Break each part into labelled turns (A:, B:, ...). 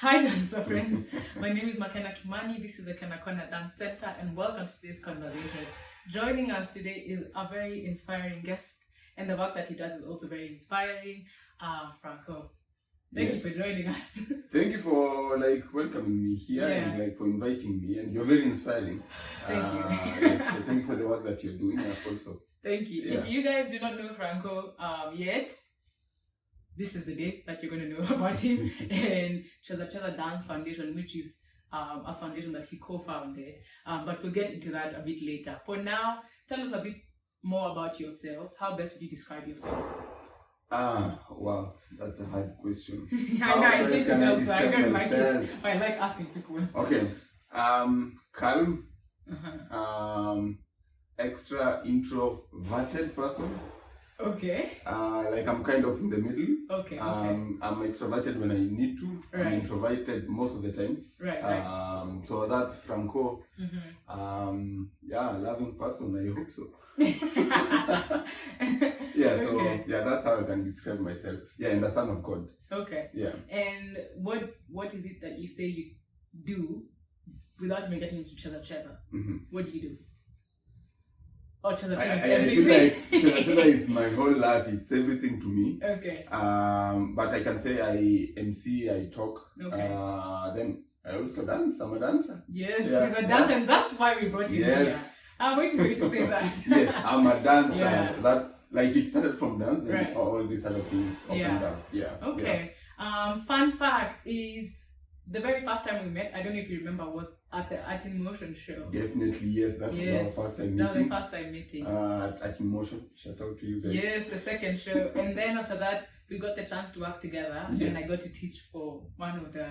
A: Hi dancer friends, my name is Makena Kimani, this is the Kanakona Dance Center and welcome to today's conversation. Joining us today is a very inspiring guest and the work that he does is also very inspiring, Franco. Thank you for joining us.
B: Thank you for welcoming me here and for inviting me, and you're very inspiring.
A: Thank you.
B: So thank you for the work that you're doing also.
A: Thank you. Yeah. If you guys do not know Franco yet, this is the day that you're going to know about him. And ChezaCheza Dance Foundation, which is a foundation that he co-founded. But we'll get into that a bit later. For now, tell us a bit more about yourself. How best would you describe yourself?
B: Wow, that's a hard question.
A: I know, I hate to tell, so I don't like it. I like asking people.
B: Okay. Calm. Extra introverted person.
A: Okay.
B: I'm kind of in the middle.
A: Okay.
B: I'm extroverted when I need to.
A: Right.
B: I'm introverted most of the times.
A: Right.
B: So that's Franco. Loving person. I hope so. That's how I can describe myself. And the son of God.
A: Okay.
B: Yeah.
A: And what is it that you say you do without even getting into ChezaCheza? What do you do? Or ChezaCheza
B: I feel like ChezaCheza is my whole life. It's everything to me.
A: Okay.
B: But I can say I MC, I talk.
A: Okay.
B: Then I also dance. I'm a dancer.
A: Yes, he's a dancer, and that's why we brought him here. I'm waiting for you to say that.
B: Yes, I'm a dancer. That it started from dance, then all these other things opened up. Yeah.
A: Okay. Fun fact is the very first time we met, I don't know if you remember, was at the Art in Motion show.
B: Definitely, yes. That was our first time meeting.
A: That was the first time meeting.
B: At Art in Motion. Shout out to you guys.
A: Yes, the second show. And then after that, we got the chance to work together.
B: Yes.
A: And I got to teach for one of the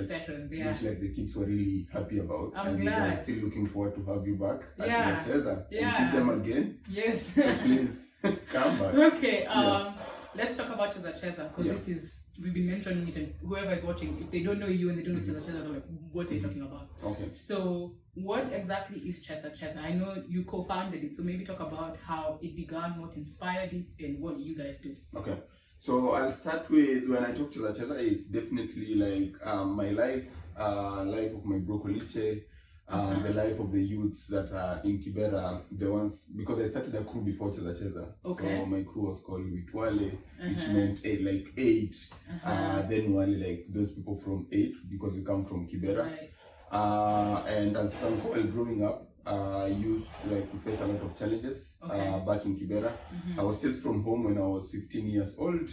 A: sessions. Yeah.
B: Which the kids were really happy about.
A: I'm glad.
B: They're still looking forward to have you back at ChezaCheza.
A: Yeah.
B: And teach them again.
A: Yes.
B: So please come back.
A: Okay. Let's talk about ChezaCheza because this is, we've been mentioning it, and whoever is watching, if they don't know you and they don't know ChezaCheza, they're like, what are you talking about?
B: Okay.
A: So what exactly is ChezaCheza? I know you co-founded it, so maybe talk about how it began, what inspired it, and what you guys do.
B: Okay. So I'll start with, when I talk ChezaCheza, it's definitely my life of my brocoliche, the life of the youths that are in Kibera, the ones, because I started a crew before ChezaCheza.
A: Okay.
B: So my crew was called Witwale, which meant eight. Then Wale, those people from 8, because we come from Kibera.
A: Right.
B: And as Franco, while growing up, I used to face a lot of challenges back in Kibera. I was chased from home when I was 15 years old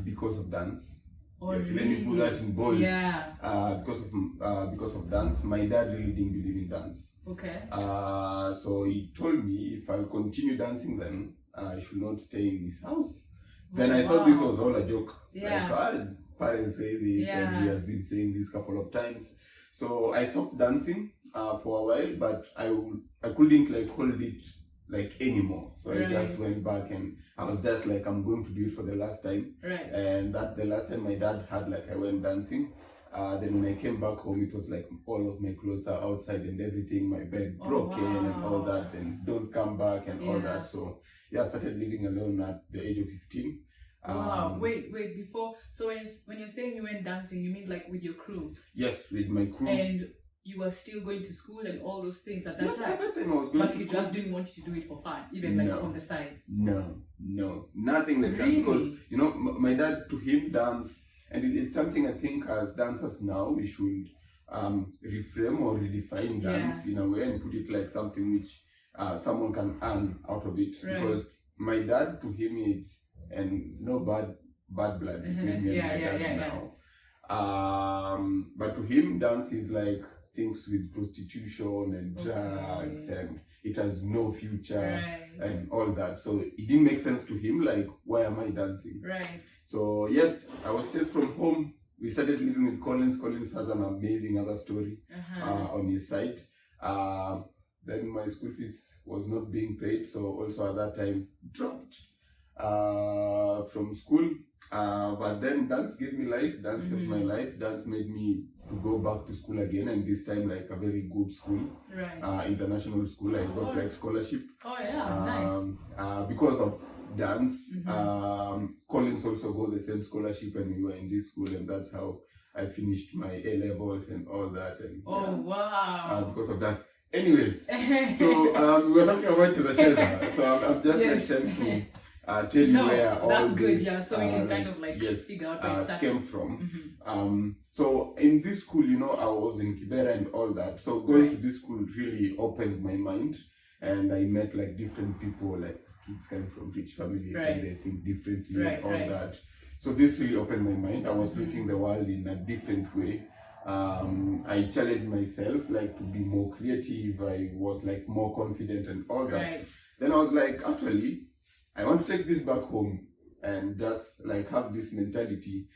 B: because of dance. Yes, let me put that in bold.
A: Yeah.
B: Because of dance, my dad really didn't believe in dance.
A: Okay.
B: So he told me if I'll continue dancing, then I should not stay in his house. Then I thought this was all a joke.
A: Yeah.
B: Parents say this, and he has been saying this a couple of times. So I stopped dancing for a while, but I couldn't hold it anymore. So I just went back and I was just I'm going to do it for the last time.
A: Right.
B: And that the last time my dad had I went dancing. Then when I came back home, it was all of my clothes are outside and everything, my bed broken and all that, then don't come back and all that. So I started living alone at the age of 15.
A: Wow. Wait, before, so when you're saying you went dancing, you mean with your crew?
B: Yes, with my crew.
A: And you were still going to school and all those things at that time?
B: At that time I was going to
A: school. But you just didn't want you to do it for fun, even on the side?
B: No, nothing like that. Because, my dad, to him, dance, and it's something I think as dancers now, we should reframe or redefine dance in a way and put it something which someone can earn out of it.
A: Right.
B: Because my dad, to him, it's, and no bad blood between me and my dad now. But to him, dance is things with prostitution and drugs, and it has no future and all that. So it didn't make sense to him, why am I dancing?
A: Right.
B: So yes, I was chased from home. We started living with Collins. Collins has an amazing other story on his side. Then my school fees was not being paid, so also at that time dropped from school. But then dance gave me life. Dance saved my life. Dance made me to go back to school again, and this time a very good school, international school. I got scholarship.
A: Oh yeah, nice.
B: Because of dance. Collins also got the same scholarship, and we were in this school, and that's how I finished my A levels and all that, and
A: wow,
B: because of that. Anyways, so we were talking about ChezaCheza, so I'm just like trying to tell you where all
A: that's good,
B: this,
A: so we can kind of like figure out where it
B: came from. So in this school, I was in Kibera and all that. So going to this school really opened my mind, and I met like different people, like kids coming from rich families, and they think differently and all that. So this really opened my mind. I was looking the world in a different way. I challenged myself like to be more creative. I was like more confident and all that. Then I was like, actually, I want to take this back home and just like have this mentality,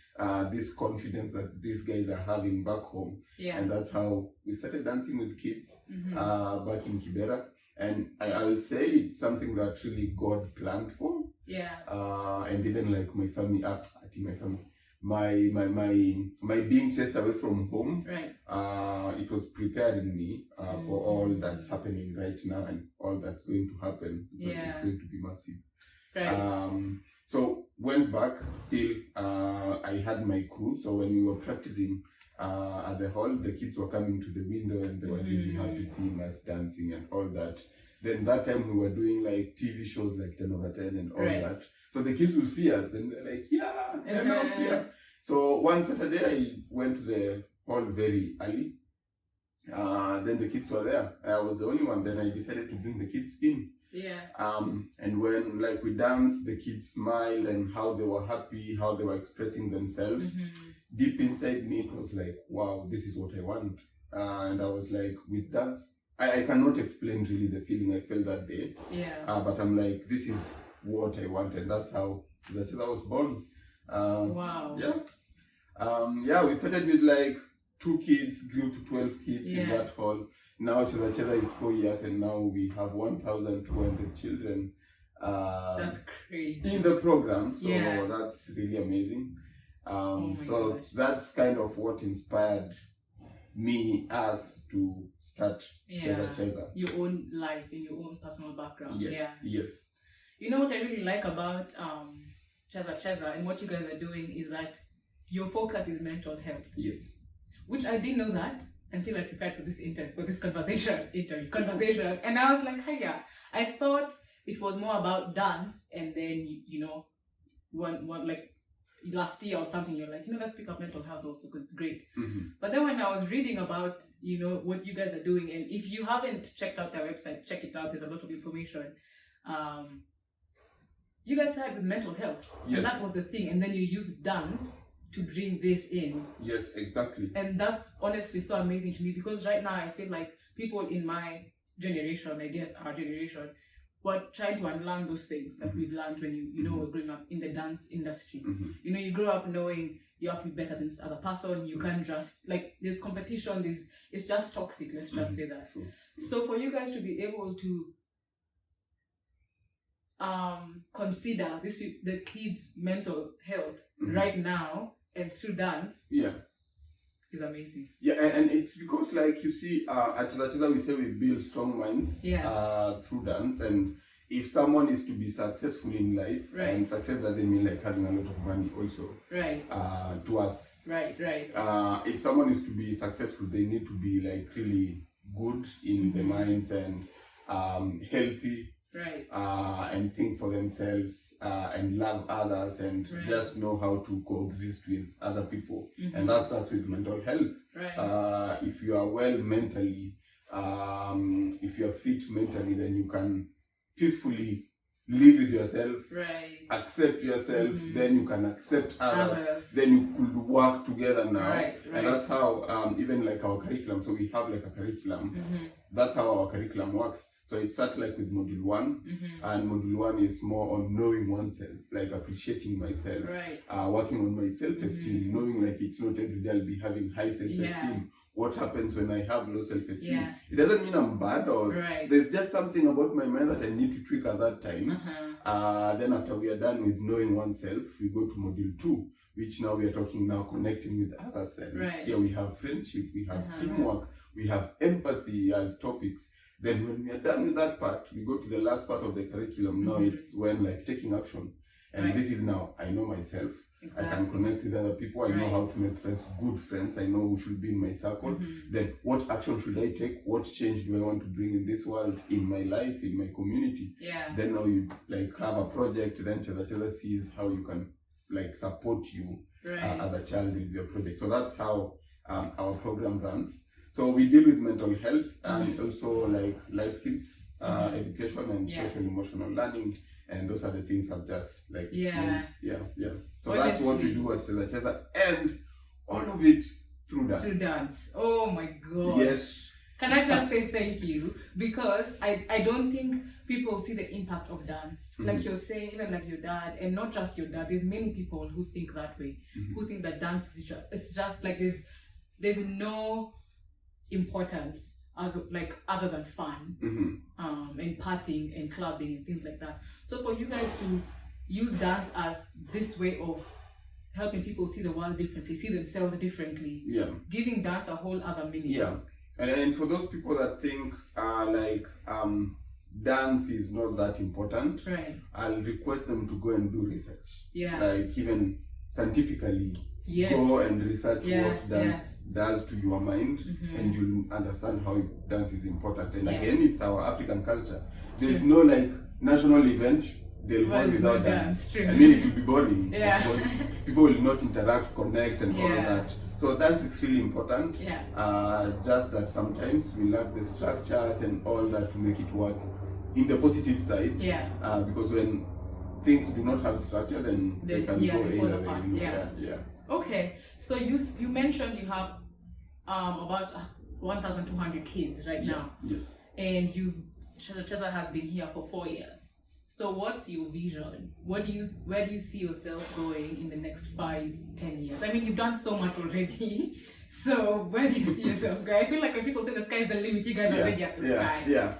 B: this confidence that these guys are having back home. And that's how we started dancing with kids back in Kibera. And I'll say it's something that really God planned for. And even like my family, my being chased away from home, it was preparing me for all that's happening right now and all that's going to happen, because it's going to be massive. So went back, still I had my crew, so when we were practicing at the hall, the kids were coming to the window and they were really happy seeing us dancing and all that. Then that time we were doing like TV shows like 10 over 10 and all that. So the kids will see us, then they're like, they're not here. So one Saturday I went to the hall very early. Then the kids were there. I was the only one. Then I decided to bring the kids in. And when like we danced, the kids smiled and how they were happy, how they were expressing themselves. Deep inside me, it was like, wow, this is what I want. And I was like, with dance, I cannot explain really the feeling I felt that day. But I'm like, this is what I want, and that's how ChezaCheza was born. We started with like 2 kids, grew to 12 kids in that hall. Now ChezaCheza is 4 years, and now we have 1,200 children
A: that's crazy
B: in the program. So that's really amazing. So that's kind of what inspired us to start ChezaCheza.
A: Your own life in your own personal background.
B: Yes.
A: You know what I really like about ChezaCheza and what you guys are doing is that your focus is mental health. Which I didn't know that until I prepared for this conversation, and I was like, I thought it was more about dance, and then one like last year or something, you're like, let's pick up mental health also because it's great. But then when I was reading about, what you guys are doing, and if you haven't checked out their website, check it out. There's a lot of information. You guys started with mental health, and that was the thing. And then you used dance to bring this in.
B: Yes, exactly.
A: And that's honestly so amazing to me, because right now I feel like people in my generation, I guess our generation, were trying to unlearn those things that we learned when you were growing up in the dance industry. You grow up knowing you have to be better than this other person. You can't just like, there's competition. It's just toxic. Let's just say that. So for you guys to be able to consider the kids' mental health right now and through dance, is amazing.
B: And it's because like you see, at ChezaCheza we say we build strong minds through dance. And if someone is to be successful in life, and success doesn't mean like having a lot of money also, to us, if someone is to be successful, they need to be like really good in the minds and healthy, and think for themselves, and love others, and just know how to coexist with other people. And that starts with mental health. If you are well mentally, if you are fit mentally, then you can peacefully live with yourself, accept yourself, then you can accept others, then you could work together now. And that's how even like our curriculum, so we have like a curriculum, that's how our curriculum works. So it starts like with module 1, and module 1 is more on knowing oneself, like appreciating myself, working on my self-esteem, knowing like it's not every day I'll be having high self-esteem. What happens when I have low self-esteem? It doesn't mean I'm bad, or there's just something about my mind that I need to tweak at that time. Then after we are done with knowing oneself, we go to module 2, which now we are talking now connecting with others. And here we have friendship, we have teamwork, we have empathy as topics. Then when we are done with that part, we go to the last part of the curriculum. Now it's when like taking action. And this is now, I know myself. I can connect with other people. I know how to make friends, good friends. I know who should be in my circle. Then what action should I take? What change do I want to bring in this world, in my life, in my community? Then now you like have a project. Then ChezaCheza sees how you can like support you as a child with your project. So that's how our program runs. So we deal with mental health and also like life skills, education and social emotional learning. And those are the things I've just like explained. So that's what we do as ChezaCheza, and all of it through dance.
A: Through dance. Oh my God.
B: Yes.
A: Can I just say thank you? Because I don't think people see the impact of dance. Like you're saying, even like your dad, and not just your dad, there's many people who think that way, who think that dance is just like there's no importance as of, like other than fun and partying and clubbing and things like that. So for you guys to use dance as this way of helping people see the world differently, see themselves differently, giving dance a whole other meaning.
B: And for those people that think dance is not that important, I'll request them to go and do research. Like even scientifically, go and research what dance does to your mind, and you'll understand how dance is important. And again, it's our African culture. There's no like national event they'll go without dance. I mean, it will be boring because people will not interact, connect, and all of that. So dance is really important. Just that sometimes we lack the structures and all that to make it work in the positive side. Because when things do not have structure, then they can go either way.
A: Okay, so you mentioned you have about 1,200 kids right now.
B: Yes.
A: And ChezaCheza has been here for 4 years. So what's your vision? Where do you see yourself going in the next 5-10 years? I mean, you've done so much already. So where do you see yourself going? I feel like when people say the sky is the limit, you guys are already at the sky.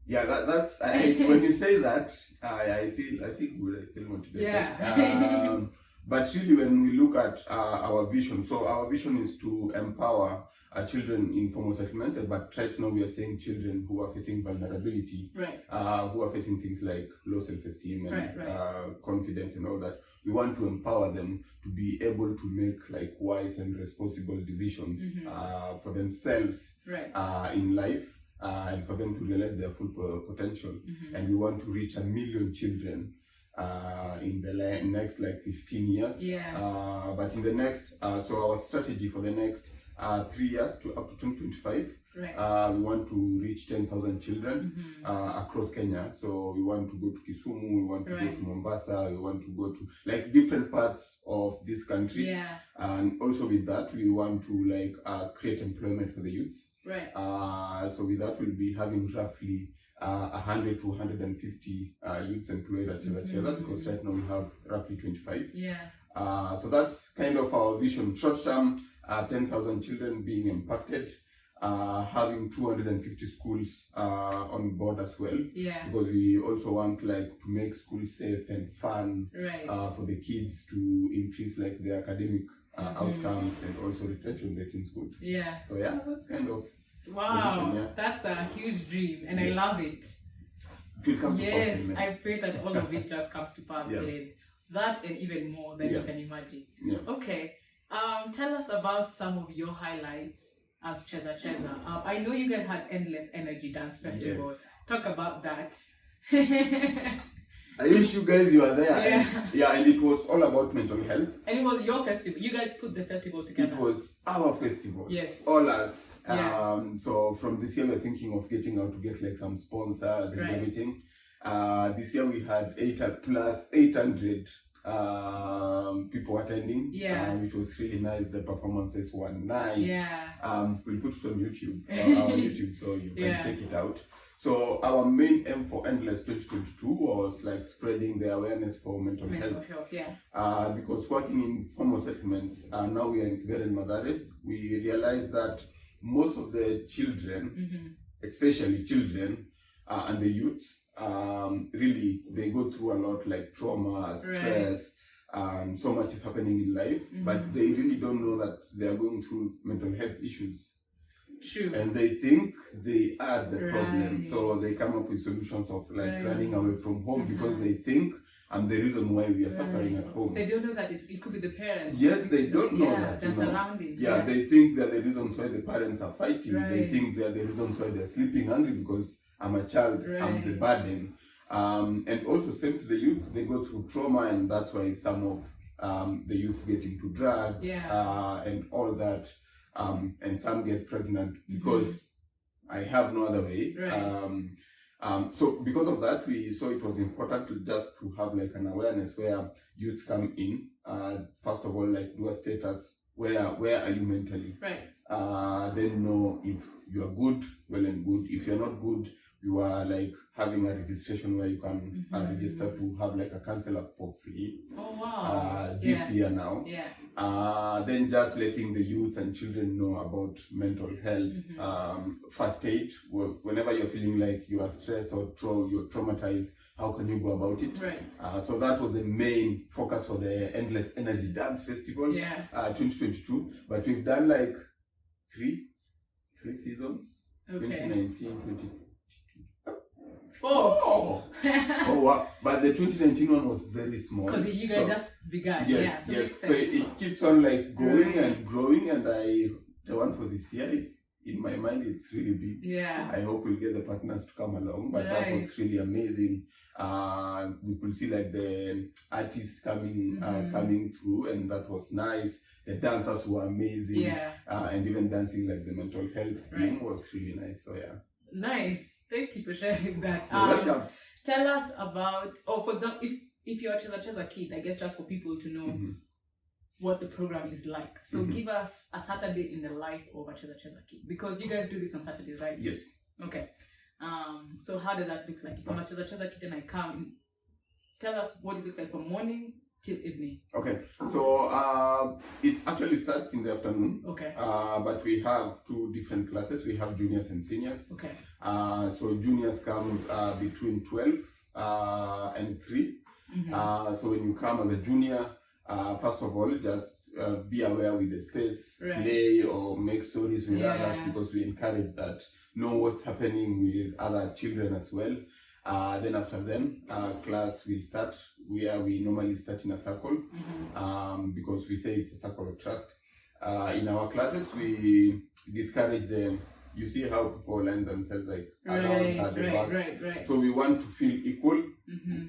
B: That's when you say that, I feel good. I feel motivated. But really, when we look at our vision, so our vision is to empower children in formal settlements, but right now we are saying children who are facing vulnerability, who are facing things like low self-esteem and confidence and all that. We want to empower them to be able to make like wise and responsible decisions for themselves in life, and for them to realize their full potential. And we want to reach 1 million children in the next like 15 years. But in the next, so our strategy for the next 3 years to up to 2025, we want to reach 10,000 children across Kenya. So we want to go to Kisumu, we want to go to Mombasa, we want to go to like different parts of this country. And also with that, we want to like create employment for the youth. So with that, we'll be having roughly 100 to 150 youths employed at ChezaCheza, because right now we have roughly 25. So that's kind of our vision. Short term, 10,000 children being impacted, having 250 schools on board as well, because we also want like to make schools safe and fun for the kids, to increase like their academic outcomes and also retention rate in schools. So that's kind of vision,
A: that's a huge dream, and I love it.
B: It will come to pass,
A: I pray that all of it just comes to pass, and that and even more than you can imagine. Okay, tell us about some of your highlights as ChezaCheza. I know you guys had Endless Energy Dance Festival. Talk about that.
B: I wish you guys were there. And it was all about mental health.
A: And it was your festival. You guys put the festival together.
B: It was our festival. All us. So from this year, we're thinking of getting out to get like some sponsors and everything. This year we had 800 people attending, which was really nice. The performances were nice. We'll put it on YouTube, our YouTube, so you can check it out. So our main aim for Endless 2022 was like spreading the awareness for mental health. Because working in formal settlements, now we are in Kibera and Mathare, we realized that most of the children, especially children and the youths, really they go through a lot like trauma, stress, so much is happening in life, but they really don't know that they are going through mental health issues. And they think they are the problem, so they come up with solutions of like running away from home, because they think I'm the reason why we are suffering at home.
A: They don't know that it could be the parents.
B: Yes, they don't know that.
A: That's surrounding.
B: Yeah, they think they're the reasons why the parents are fighting.
A: Right.
B: They think they're the reasons why they're sleeping hungry because I'm a child, I'm the burden. And also same to the youths, they go through trauma, and that's why some of the youths get into drugs and all that. And some get pregnant because I have no other way.
A: Right.
B: So because of that, we saw it was important to have like an awareness where youths come in. First of all, like do a status. Where are you mentally?
A: Right.
B: Then know if you are good, well and good. If you're not good, you are like having a registration where you can register to have like a counselor for free.
A: Oh wow.
B: This year now.
A: Yeah.
B: Then just letting the youth and children know about mental health, first aid. Whenever you're feeling like you are stressed or you're traumatized, how can you go about it?
A: Right.
B: So that was the main focus for the Endless Energy Dance Festival 2022. But we've done like three seasons.
A: Okay.
B: 2019, 2022.
A: Oh
B: wow. But the 2019 one was very small.
A: Because you guys just began.
B: Yes. So it keeps on like going and growing, and the one for this year, in my mind, it's really big.
A: Yeah.
B: I hope we'll get the partners to come along, but that was really amazing. We could see like the artists coming through, and that was nice. The dancers were amazing. And even dancing like the mental health thing was really nice. So
A: nice. Thank you for sharing that.
B: You're welcome.
A: Tell us about, for example, if you're a ChezaCheza kid, I guess just for people to know what the program is like. So give us a Saturday in the life of a ChezaCheza kid, because you guys do this on Saturdays, right?
B: Yes.
A: Okay. So how does that look like? If I'm a ChezaCheza kid and I come, tell us what it looks like from morning till evening.
B: Okay. So it actually starts in the afternoon.
A: Okay.
B: But we have two different classes. We have juniors and seniors.
A: Okay.
B: So juniors come between 12 and 3. So when you come as a junior, first of all, just be aware with the space, play or make stories with others, because we encourage that. Know what's happening with other children as well. Then after them, class will start where we normally start in a circle, because we say it's a circle of trust. In our classes, we discourage them. You see how people line themselves like around at the back. So we want to feel equal,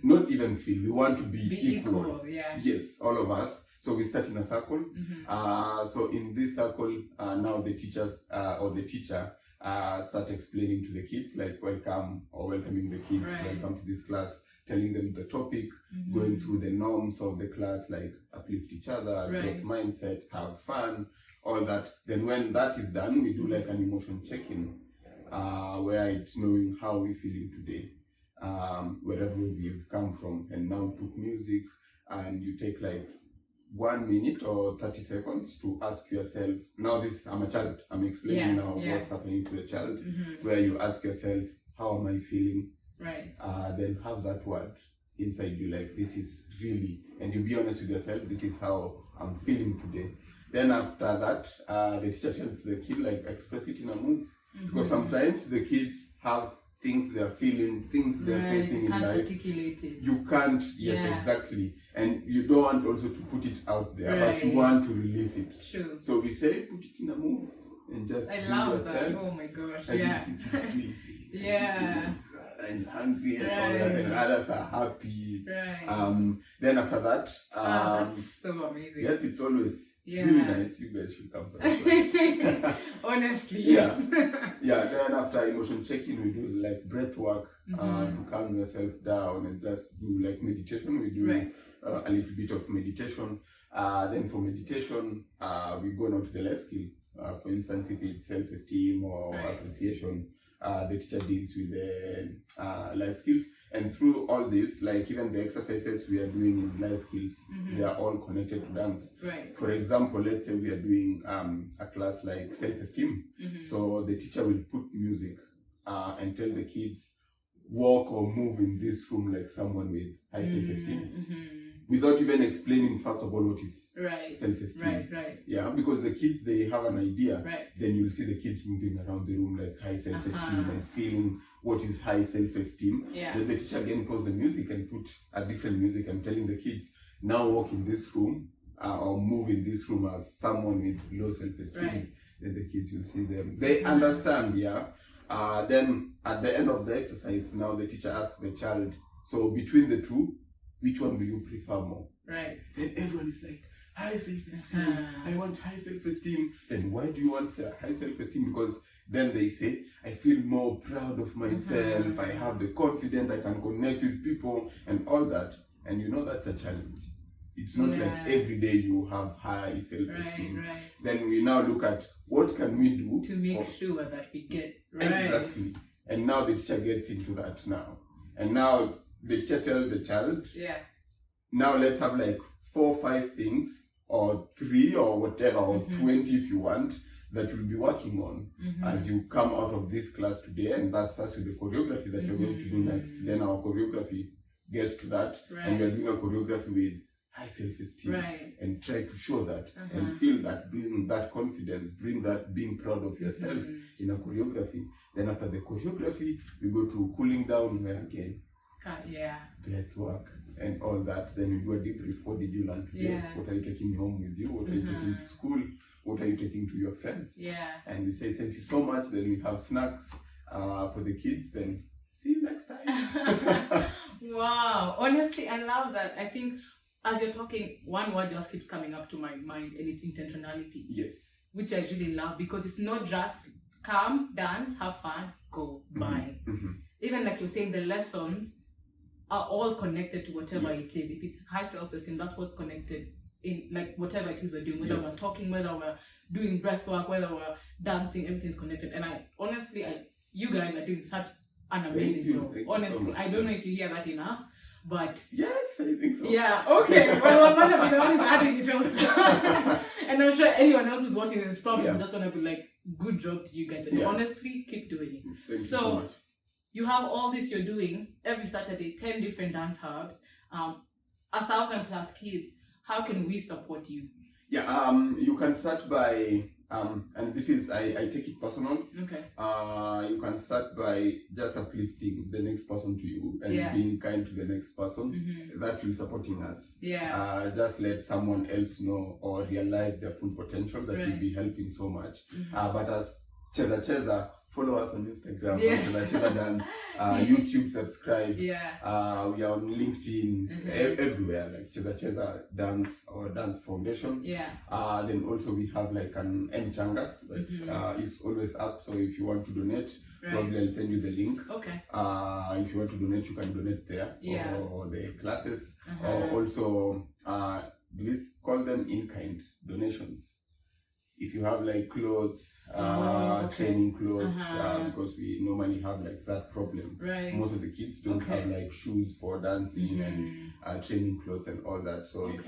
B: not even feel, we want to be equal. Yes, all of us. So we start in a circle. So in this circle, now the teachers or the teacher start explaining to the kids, like welcoming the kids, welcome to this class, telling them the topic, going through the norms of the class, like uplift each other, growth mindset, have fun, all that. Then when that is done, we do like an emotion check-in, where it's knowing how we're feeling today, wherever we've come from. And now put music, and you take like 1 minute or 30 seconds to ask yourself, now I'm a child, I'm explaining what's happening to the child, where you ask yourself, how am I feeling? Then have that word inside you, like, this is really, and you be honest with yourself, this is how I'm feeling today. Then after that, the teacher tells the kid, like, express it in a move. Because sometimes the kids have things they're feeling, things they're facing in life.
A: Articulate it.
B: You can't, exactly. And you don't want also to put it out there, but you want to release it.
A: True.
B: So we say, put it in a move and just
A: I
B: be
A: love
B: yourself.
A: that. Oh my gosh.
B: And you see people doing things. And hungry and all that, and others are happy. Then after that,
A: that's so amazing.
B: Yes, it's always really nice. You guys should come for that.
A: Honestly,
B: yes. Then after emotion check-in, we do like breath work to calm yourself down, and just do like meditation. We do a little bit of meditation. Then for meditation, we go now to the life skill. For instance, if it's self-esteem or appreciation, the teacher deals with the life skills. And through all this, like even the exercises we are doing in life skills, they are all connected to dance. For example, let's say we are doing a class like self-esteem. So the teacher will put music and tell the kids, walk or move in this room like someone with high self-esteem. without even explaining first of all what is
A: Right.
B: self-esteem.
A: Right.
B: Yeah, because the kids, they have an idea.
A: Right.
B: Then you'll see the kids moving around the room like high self-esteem and feeling what is high self-esteem.
A: Yeah.
B: Then the teacher again calls the music and put a different music and telling the kids, now walk in this room or move in this room as someone with low self-esteem.
A: Right.
B: Then the kids will see them. They understand, yeah. Then at the end of the exercise, now the teacher asks the child, so between the two, which one do you prefer more?
A: Right.
B: Then everyone is like, high self-esteem. I want high self-esteem. Then why do you want high self-esteem? Because then they say, I feel more proud of myself. I have the confidence. I can connect with people and all that. And you know that's a challenge. It's not like every day you have high self-esteem.
A: Right.
B: Then we now look at what can we do
A: to make sure that we get right.
B: Exactly. And now the teacher gets into that now. And now the teacher tells the child, now let's have like 4 or 5 things, or 3 or whatever, or 20 if you want, that you'll be working on as you come out of this class today. And that starts with the choreography that you're going to do next. Then our choreography gets to that. And we're doing a choreography with high self-esteem and try to show that and feel that, bring that confidence, bring that being proud of yourself in a choreography. Then after the choreography, we go to cooling down where again, breath work and all that. Then we do a debrief. What did you learn today? What are you taking home with you? What are you taking to school? What are you taking to your friends? And we say thank you so much. Then we have snacks for the kids. Then see you next time.
A: Wow, honestly, I love that. I think as you're talking, one word just keeps coming up to my mind, and it's intentionality.
B: Yes.
A: Which I really love, because it's not just come, dance, have fun, go, bye. Even like you're saying, the lessons are all connected to whatever it is. If it's high self-esteem, that's what's connected in like whatever it is we're doing, whether we're talking, whether we're doing breath work, whether we're dancing, everything's connected. And you guys are doing such an amazing job. Honestly, so I don't know if you hear that enough. But
B: yes, I think so.
A: Yeah, okay. Well, I might have been the one who's adding it out. And I'm sure anyone else who's watching this probably just gonna be like, good job to you guys. And honestly, keep doing it.
B: Thank you so much.
A: You have all this you're doing every Saturday, 10 different dance hubs, 1,000+ kids. How can we support you?
B: Yeah, you can start by and this is I take it personal.
A: Okay.
B: You can start by just uplifting the next person to you and being kind to the next person. That will supporting us. Just let someone else know or realize their full potential. That will be helping so much. But as ChezaCheza, follow us on Instagram, ChezaCheza Dance, YouTube, subscribe. We are on LinkedIn, everywhere, like ChezaCheza Dance or Dance Foundation. Then also we have like an mchanga that is always up. So if you want to donate, probably I'll send you the link.
A: Okay.
B: If you want to donate, you can donate there or the classes. Or also, please call them in-kind donations. If you have like clothes, training clothes, because we normally have like that problem. Most of the kids don't have like shoes for dancing and training clothes and all that. So if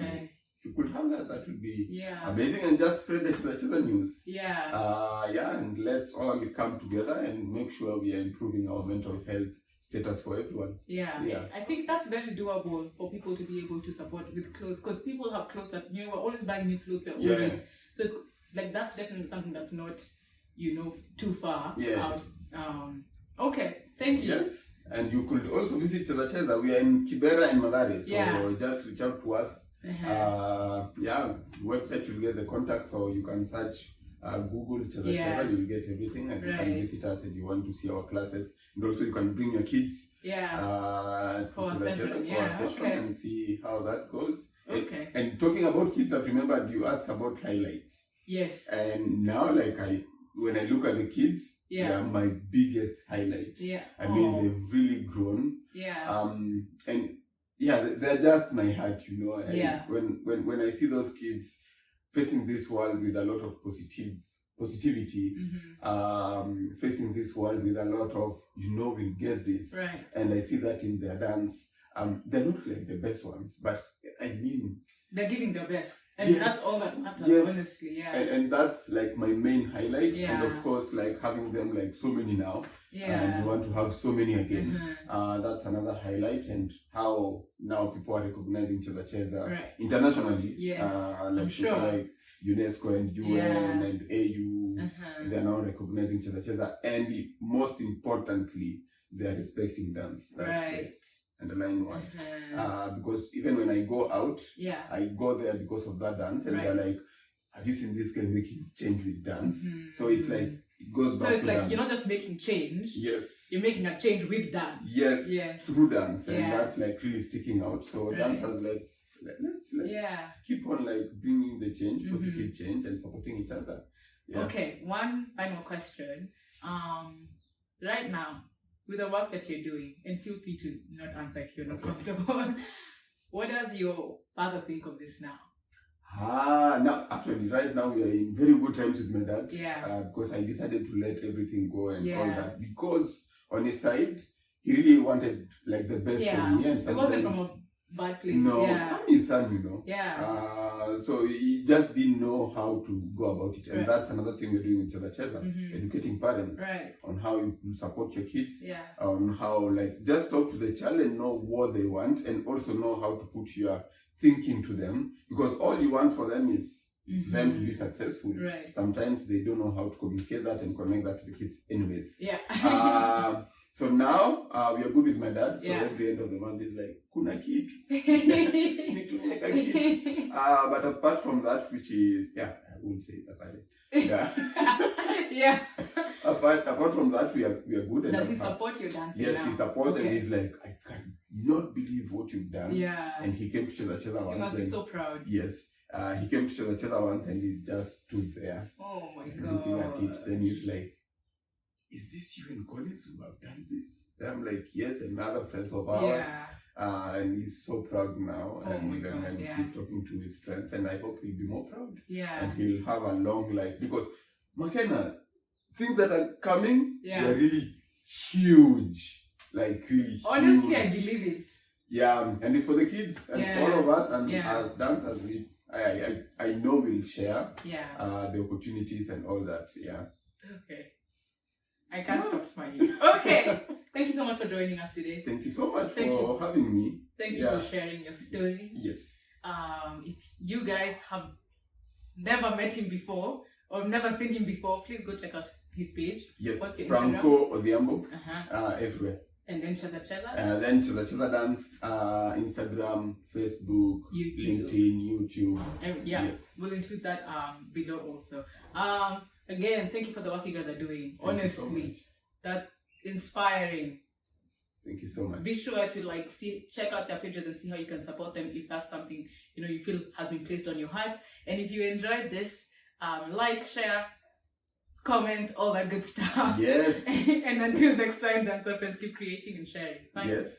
B: you could have that, that would be amazing. And just spread the ChezaCheza news. And let's all come together and make sure we are improving our mental health status for everyone. I think that's very doable for people to be able to support with clothes, because people have clothes that we're always buying new clothes. So it's like that's definitely something that's not, too far out. Okay, thank you. Yes, and you could also visit ChezaCheza. We are in Kibera and Mathare, so just reach out to us. Website you'll get the contacts, or you can search Google ChezaCheza. You'll get everything, and you can visit us if you want to see our classes. And also you can bring your kids
A: for a session
B: and see how that goes. And talking about kids, I've remembered you asked about highlights.
A: Yes.
B: And now, like when I look at the kids, they are my biggest highlight. I mean, they've really grown. And they're just my heart, And when I see those kids facing this world with a lot of positivity, facing this world with a lot of, we'll get this. And I see that in their dance. They're not like the best ones, but I mean,
A: they're giving their best. And
B: Yes.
A: that's all that matters,
B: Yes.
A: honestly. Yeah.
B: And that's like my main highlight. And
A: Yeah.
B: of course, like having them like so many now. And
A: Yeah.
B: you want to have so many again.
A: Mhm.
B: That's another highlight, and how now people are recognizing ChezaCheza
A: Right.
B: internationally.
A: Yes,
B: like
A: I'm
B: people
A: sure.
B: like UNESCO and UN
A: Yeah.
B: and AU.
A: Mhm.
B: They are now recognizing ChezaCheza, and most importantly, they are respecting dance. That's
A: Right.
B: the underlying one.
A: Mhm.
B: Because even when I go out,
A: Yeah.
B: I go there because of that dance, and
A: Right.
B: they're like, "Have you seen this guy making change with dance?"
A: Mhm.
B: So it's like it goes back
A: So it's
B: to
A: like
B: dance.
A: you're not just making change,
B: Yes.
A: you're making a change with dance.
B: Yes,
A: Yes.
B: through dance, and
A: Yeah.
B: that's like really sticking out. So
A: Right.
B: dancers, let's
A: Yeah.
B: keep on like bringing the change,
A: Mhm.
B: positive change, and supporting each other. Yeah.
A: Okay, one final question. Right now, with the work that you're doing, and feel free to not answer if you're not comfortable. What does your father think of this now?
B: Now actually, right now we are in very good times with my dad.
A: Yeah.
B: Because I decided to let everything go and all
A: Yeah.
B: that, because on his side, he really wanted like the best
A: Yeah.
B: for me, and
A: It wasn't
B: sometimes
A: from a bad place.
B: no,
A: Yeah.
B: I'm his son, you know.
A: Yeah.
B: So he just didn't know how to go about it, and
A: Right.
B: that's another thing we're doing with ChezaCheza,
A: Mhm.
B: educating parents
A: Right.
B: on how you can support your kids,
A: Yeah.
B: on how like just talk to the child and know what they want, and also know how to put your thinking to them, because all you want for them is them to be successful.
A: Right.
B: Sometimes they don't know how to communicate that and connect that to the kids anyways.
A: Yeah.
B: So now we are good with my dad, so
A: Yeah.
B: every end of the month is like kuna kitu nitumeka kitu. But apart from that, which is I wouldn't say it about it. Yeah.
A: Yeah.
B: apart from that, we are good.
A: Does
B: And
A: he support your dancing
B: yes,
A: now?
B: he supports, and
A: Okay.
B: he's like, I cannot believe what you've done.
A: Yeah.
B: And he came to ChezaCheza
A: You
B: once.
A: must be
B: and-
A: so proud.
B: Yes. He came to ChezaCheza once, and he just stood there
A: Oh my
B: looking at
A: god.
B: it. Then he's like, "Is this you and Collins who have done this?" And I'm like, "Yes," and other friends of ours.
A: Yeah.
B: And he's so proud now.
A: Oh
B: and
A: my
B: then
A: gosh, yeah.
B: he's talking to his friends, and I hope he'll be more proud.
A: Yeah.
B: And he'll have a long life, because Makena, things that are coming,
A: Yeah.
B: they're really huge. Like really
A: Honestly,
B: huge.
A: I believe it.
B: Yeah, and it's for the kids and
A: Yeah.
B: all of us, and
A: Yeah.
B: as dancers, I know we'll share
A: Yeah.
B: the opportunities and all that. Yeah.
A: Okay. I can't stop smiling. Okay. Thank you so much for joining us today.
B: Thank you so much
A: Thank
B: for having me.
A: Thank you
B: Yeah.
A: for sharing your story.
B: Yes.
A: If you guys have never met him before or never seen him before, please go check out his page.
B: Yes.
A: What's your
B: Franco Odhiambo.
A: Uh-huh.
B: Everywhere.
A: And then ChezaCheza.
B: Then ChezaCheza Dance, Instagram, Facebook,
A: YouTube.
B: LinkedIn, YouTube.
A: And yeah,
B: Yes.
A: we'll include that below also. Again, thank you for the work you guys are doing.
B: Thank you so
A: Honestly,
B: much.
A: that's inspiring.
B: Thank you so much.
A: Be sure to check out their pages and see how you can support them if that's something you feel has been placed on your heart. And if you enjoyed this, like, share, comment, all that good stuff.
B: Yes.
A: And until next time, dancer friends, keep creating and sharing. Bye.
B: Yes.